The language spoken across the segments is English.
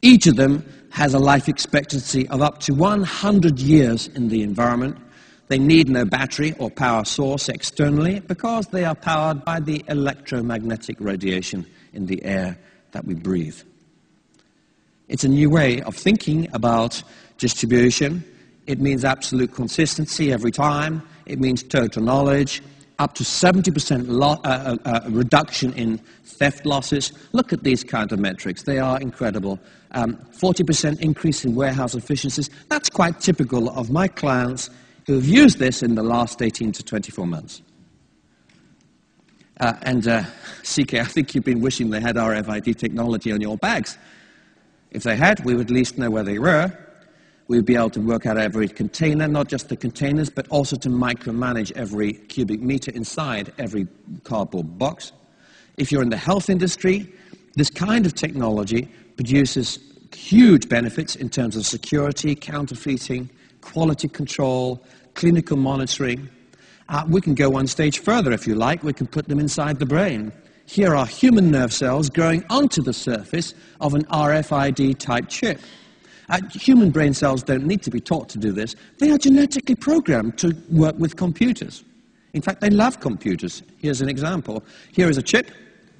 Each of them has a life expectancy of up to 100 years in the environment. They need no battery or power source externally because they are powered by the electromagnetic radiation in the air that we breathe. It's a new way of thinking about distribution. It means absolute consistency every time. It means total knowledge, up to 70% reduction in theft losses. Look at these kind of metrics. They are incredible. 40% increase in warehouse efficiencies. That's quite typical of my clients who have used this in the last 18 to 24 months. CK, I think you've been wishing they had RFiD technology on your bags. If they had, we would at least know where they were. We'd be able to work out every container, not just the containers, but also to micromanage every cubic meter inside every cardboard box. If you're in the health industry, this kind of technology produces huge benefits in terms of security, counterfeiting, quality control, clinical monitoring. We can go one stage further if you like. We can put them inside the brain. Here are human nerve cells growing onto the surface of an RFiD type chip. Human brain cells don't need to be taught to do this. They are genetically programmed to work with computers. In fact, they love computers. Here's an example. Here is a chip.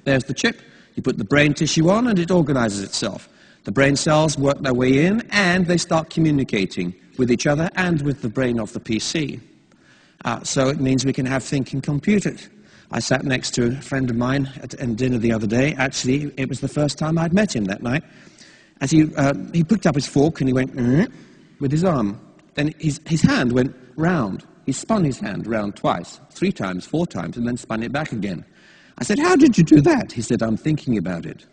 There's the chip. You put the brain tissue on and it organizes itself. The brain cells work their way in and they start communicating with each other and with the brain of the PC. So it means we can have thinking computers. I sat next to a friend of mine at dinner the other day. Actually, it was the first time I'd met him that night. As he picked up his fork and he went with his arm. Then his hand went round. He spun his hand round twice, 3 times, 4 times, and then spun it back again. I said, "How did you do that?" He said, "I'm thinking about it."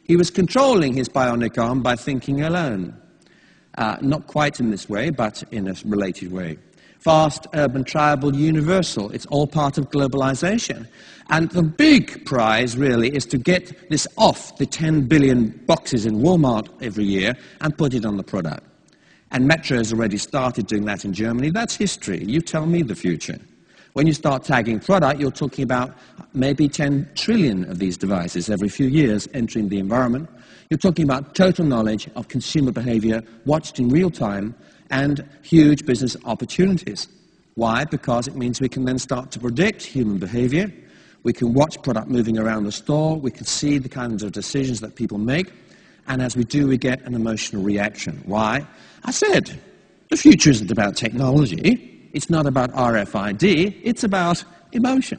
He was controlling his bionic arm by thinking alone. Not quite in this way, but in a related way. Fast, urban, tribal, universal. It's all part of globalization. And the big prize, really, is to get this off the 10 billion boxes in Walmart every year and put it on the product. And Metro has already started doing that in Germany. That's history. You tell me the future. When you start tagging product, you're talking about maybe 10 trillion of these devices every few years entering the environment. You're talking about total knowledge of consumer behavior watched in real time and huge business opportunities. Why? Because it means we can then start to predict human behavior. We can watch product moving around the store. We can see the kinds of decisions that people make. And as we do, we get an emotional reaction. Why? I said, the future isn't about technology. It's not about RFID. It's about emotion.